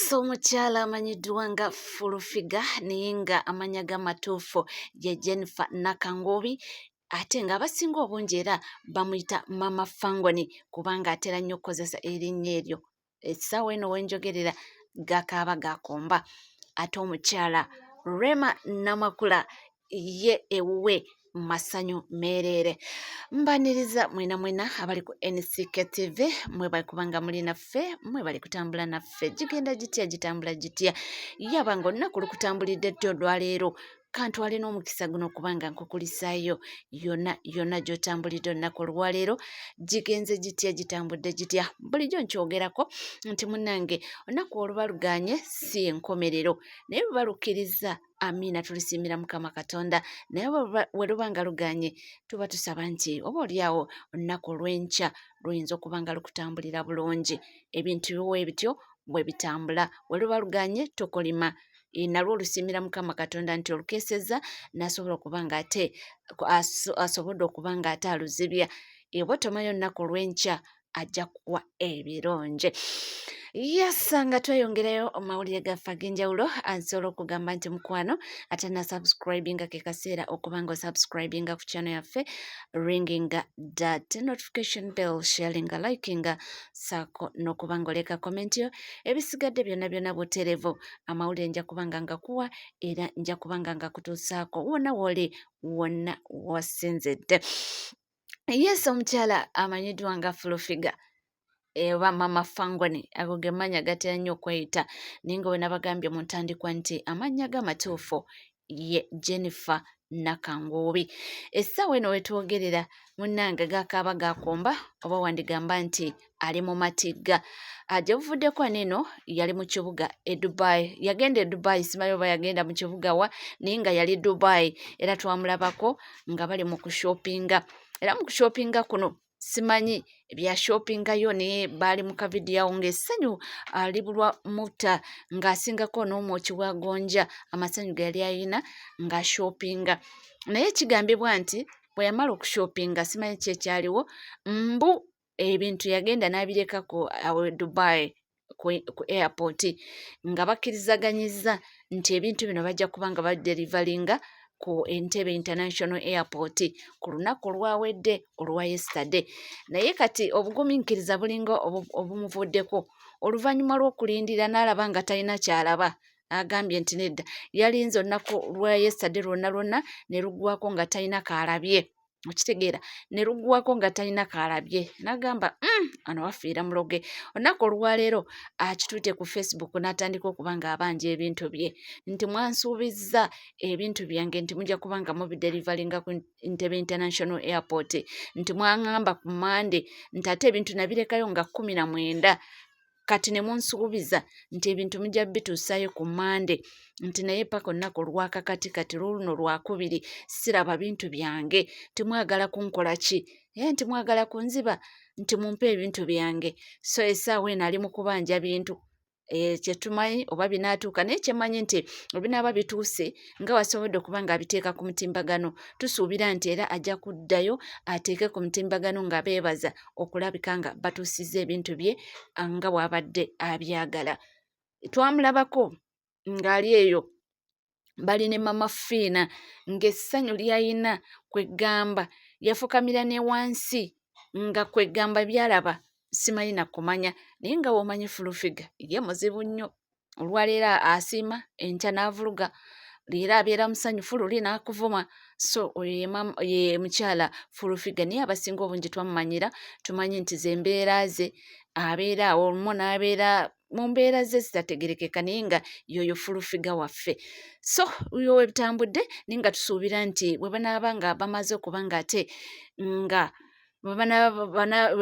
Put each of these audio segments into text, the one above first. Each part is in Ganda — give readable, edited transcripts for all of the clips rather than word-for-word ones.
Yes, omukyala amanyiddwa nga Fulufiga naye nga amanya g'amatuufu ye Jennifer Nakangobi ate nga abasinga obungi era bamuyita Mama Fangoni kubanga atera nnyo okukozesa erinnya eryo. Essaawa eno wenjogerera gakaaba gakomba. Ate omukyala Rema Namakula ye ewuwe masanyu meereere. Mbaniriza mwena abali ku NCK TV mwebali kubanga muli naffe, mwebali kutambula naffe. Gigenda gitya gitambula gitya. Yabanga olunaku lukutambulidde ddi olwaleero. Kantwale n'omukisa guno kubanga nkukulisaayo yonna gy'otambulidde olunaku olwaleero gigenze gitya gitambudde gitya. Bulijjo nkyogerako nti munnange olunaku oluba luganye si enkomerero naye luba lukkiriza. Amiina, tulisiimira Mukama Katonda. Naye bwe luba nga luganye tuba tusaba nti oba oliawo olunaku olw'enkya luyinza okuba nga lukutambulira bulungi. Ebintu biwe bityo bwe bitambula. Bwe luba luganye tokolima. Nalwo olusiimira Mukama Katonda nti olukeesezza n'asobola okuba nga ate asobodde okuba nga ate aluzibya. Bwe tomanyi olunaku olw'enkya ajja kuwa ebirungi. Nga tweyongerayo amawulire gaffe ag'enjawulo nsobola okugamba nti mukwano ate na subscribinga ke kaseera okuba nga osubscribinga ku channel yaffe, ringinga that notification bell, sharinga, likinga saako n'okuba nga oleka comment yo. Ebisigadde byonna butereevu amawulire nja kuba nga ngakuwa era nja kuba nga ngakutuusaako wonna w'oli wonna wasinzidde. Omukyala amanyiddwa nga Fulufiga eba Mama Fangoni, ago ge mannya gatera nnyo okweyita naye nga bwe nabagambye mu ntandikwa nti amannya g'amatuufu ye Jennifer Nakangobi. Essaawa eno wetwogerera munnange gakaaba gakomba oba wandigamba nti ali mu matigga. Gye buvuddeko neno yali mu kibuga Dubai. Yagenda Dubai, simanyi oba yagenda mu kibuga wa naye nga yali Dubai era twamulabako nga bali mu kushopinga. Era mu kushopinga kuno simanyi bya shoppingayo naye baali mu kavidiyo awo ng'essanyu libulwa mutta ng'asingako n'omwoki wa gonja amasanyu ge yali ayina ng'ashopinga. Naye kigambibwa nti bwe yamala okushopinga simanyi kyekyaliwo mbu ebintu yagenda n'abirekako awo Dubai ku airport nga bakkirizaganyizza nti ebintu bino bajja kuba nga baderivalinga ku Entebbe International Airport ku lunaku olwawedde olwa yesterday. Naye kati obugumiikiriza bulinga obumuvuddeko oluvannyuma lw'okulindira n'alaba nga talina kyalaba. Agambye nti nedda yalinze olunaku lwa yesterday lwonna ne luggwako nga talina kaalabye. Okitegeera ne luggwako nga talina kaalabye. N'agamba ano wafiira muloge. Olunaku olwaleero akituute ku Facebook n'atandika okuba nga abanja ebintu bye nti mwansuubizza ebintu byange nti mujja kuba nga mubiderivalinga ku Entebbe International Airport nti mwaŋŋamba ku Monday nti ate ebintu nabirekayo nga 19 kati ne munsuubiza nti ebintu mujja bituusaayo ku Monday nti naye paka olunaku olwakakati kati luno lwakubiri siraba bintu byange. Timwagala kunkola ki? Nti mwagala kunziba nti mumpe ebintu byange. So essaawa eno ali mu kubanja bintu kyetumanyi oba binaatuuka naye kyemanyi nti ebinaaba bituuse nga wasobodde okuba nga abiteeka ku mutimbagano tusuubira nti era ajja kuddayo ateeke ku mutimbagano nga beebaza okulabika nga batuusizza ebintu bye nga bw'abadde abyagala. Twamulabako ng'ali eyo bali ne Mama Fiina ng'essanyu ly'ayina kweggamba yafukamira ne wansi nga kweggamba byalaba simanyi na kumanya naye nga w'omanyi Fulufiga ye muzibu nnyo. Olwaleero asiima enkya n'avuluga leero abeera musanyufu luli n'akuvuma. So oyo ye mukyala Fulufiga naye abasinga obungi twamumanyira tumanyi nti ze mbeera ze abeera awo olumu n'abeera mu mbeera ze zitategerekeka naye nga yoyo Fulufiga waffe. So yo webitambudde naye nga tusuubira nti bwe banaaba nga bamaze okuba nga ate nga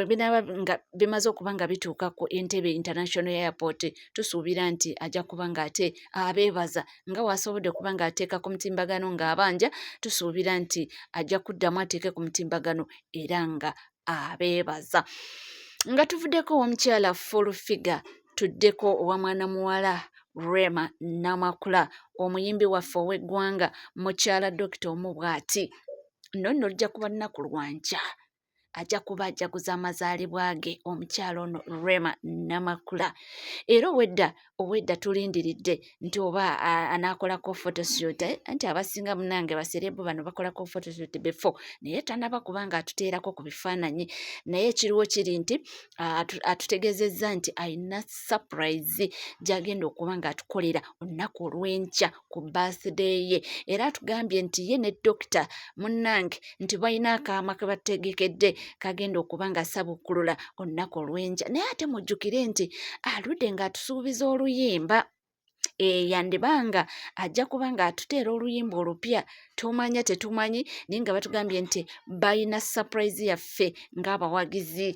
binaaba nga bimaze okuba nga bituuka ku Entebbe International Airport tusuubira nti ajja kuba nga ate abeebaza nga wasobodde okuba nga ateeka ku mutimbagano ng'abanja. Tusuubira nti ajja kuddamu ateeke ku mutimbagano era nga abeebaza. Nga tuvuddeko omukyala Fulufiga tuddeko owa mwana muwala Rema Namakula, omuyimbi waffe ow'eggwanga mukyala Dr. Omubwati. Nno lijja kuba lunaku lwa nkya ajja kuba ajaguza amazaalibwa ge omukyalo ono Rema Namakula. Era owedda tulindiridde nti oba anaakolako photoshoot anti abasinga munange baserebu bano bakolako photoshoot before naye tanaba kubanga atuteerako ku bifaananyi naye ekiriwo kiri nti atutegezezza nti ayina surprise gy'agenda okuba nga atukolera olunaku olw'enkya ku birthday ye era atugambye nti ye ne dokita munnange nti balina akaama ke bategekedde kagenda okuba nga asabukkulula olunaku olw'enkya naye ate mujjukire nti aludde ng'atusuubiza oluyimba yandibanga ajja kuba nga atuteera oluyimba olupya tumanya tetumanyi naye nga batugambye nti balina surprise yaffe ng'abawagizi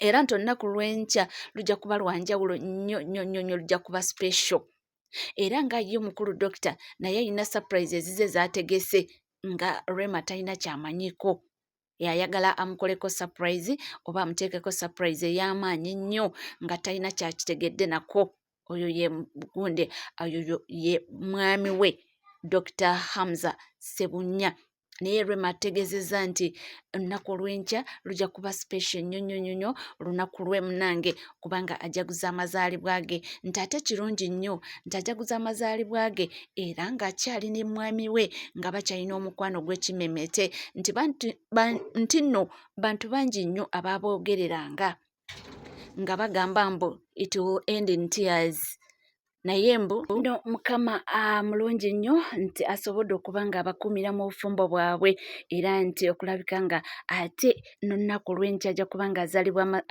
era nti olunaku lw'enkya lujja kuba lwanjawulo nnyo lujja kuba special era nga ye omukulu dokita naye alina surprise ezize z'ategese nga Rema talina kyamanyiko yayagala amukoleko surprise oba amuteekeko surprise ey'amaanyi nnyo nga talina kyakitegedde nako oyo ye Bugunde oyo ye mwami we Dr. Hamza Ssebunya naye Rema ategezezza nti olunaku olw'enkya lujja kuba special nnyo olunaku lwe munange kubanga ajaguza amazaalibwa ge nti ate kirungi nnyo nti ajaguza amazaalibwa ge era ng'akyali ne mwami we nga bakyalina omukwano gw'ekimemete nti nno bantu bangi nnyo ababoogereranga nga bagamba mbu it will end in tears naye mbu no mukama mulungi nnyo nti asobodde okuba nga abakuumira mu bufumbo bwabwe era nti okulabika nga ate n'olunaku lw'enkya ajja kuba nga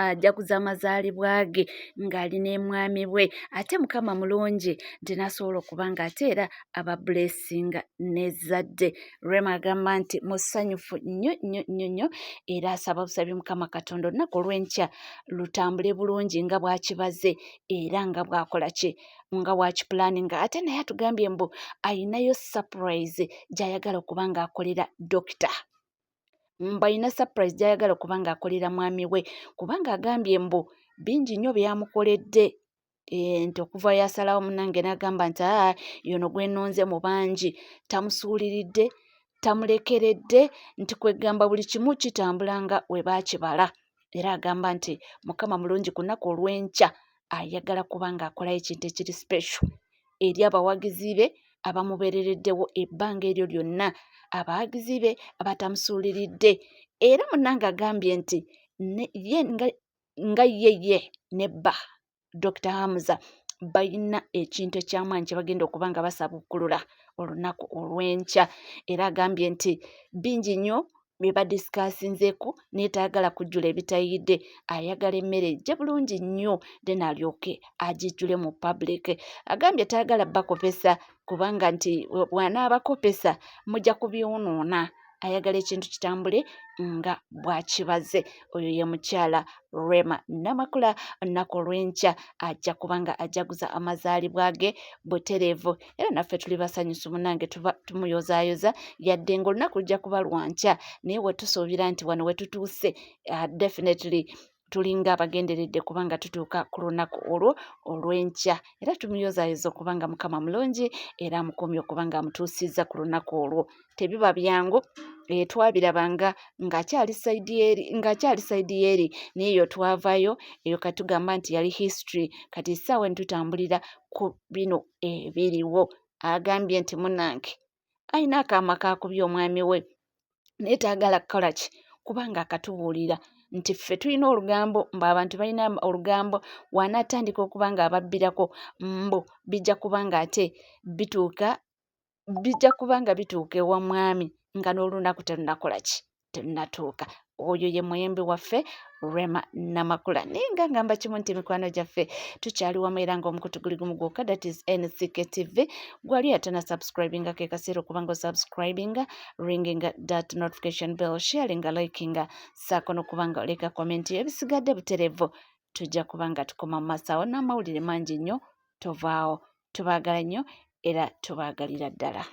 ajaguza amazaalibwa ge ng'ali n'emwami we ate mukama mulungi nti n'asobola okuba nga ate era aba blessinga n'ezzadde Rema agamba nti musanyufu nnyo era asaba busabi mukama Katonda olunaku olw'enkya lutambule bulungi nga bw'akibaze era nga bw'akola ki nga wakipulaninga ate naye atugambye mbu ayinayo surprise gy'ayagala okuba nga akolera dokita mbu ayina surprise gy'ayagala okuba nga akolera mwami we kubanga agambye mbu bingi nnyo byamukoledde nti okuva yasalawo munange n'agamba nti yono gwenonze mu bangi tamusuuliridde tamulekeredde nti kwegamba buli kimu kitambulanga we baakibala era agamba nti mukama mulungi ku nnaku olw'enkya ayagala kuba nga akolayo ekintu ekiri special eri abawagizi be abamubeerereddewo ebbanga eryo lyonna abawagizi be abatamusuuliridde era munnange agambye nti nga ye nebba Dr. Hamza balina ekintu ekyamaanyi kye bagenda okuba nga basabukkulula olunaku olw'enkya era agambye nti bingi nnyo bye badisikasinzeeko naye tayagala kujjula ebitayidde ayagala emmere ejje bulungi nnyo then alyoke agijjule mu public agambye tayagala bakopesa kubanga nti bw'anaabakopesa mujja kubyonoona ayagala ekintu kitambule nga bw'akibaze oyo ye mukyala Rema Namakula olunaku olw'enkya ajja kuba nga ajaguza amazaalibwa ge butereevu era naffe tuli basanyusu munange tuba tumuyozaayoza yadde ng'olunaku lujja kuba lwankya naye we tusuubira nti wano we tutuuse definitely tulinga abagenderedde kubanga tutuuka ku lunaku olwo olw'enkya era tumuyozaayoza okuba nga mukama mulungi era amukumye okuba nga amutuusizza ku lunaku olwo tebiba byangu twabirabanga ng'akyali sayidi y'eri naye eyo twavaayo eyo katugamba nti yali history kati ssaawa netutambulira ku bino ebiriwo agambye nti munange ayina akaama kakubye omwami we naye taagala kukola ki kubanga akatubuulira nti ffe tulina olugambo mbu abantu balina olugambo wanaatandika okuba nga ababbirako mbu bijja kuba nga ate bijja kuba nga bituuka ewa mwami nga n'olunaku terunakola ki terunatuuka oyo ye muyimbi waffe Rema Namakula naye nga ngamba kimu nti mikwano gyaffe tukyali wamu era ng'omukutu guli gumu gwokka that is NCK TV gwali atana subscribinga ke kaseera okuba nga osubscribinga ringinga that notification bell sharinga likinga saako n'okuba nga oleka comment ebisigadde butereevu tujja kuba nga tukoma mu masaawo n'amawulire mangi nnyo tovaawo tubaagala nnyo era tubaagalira ddala.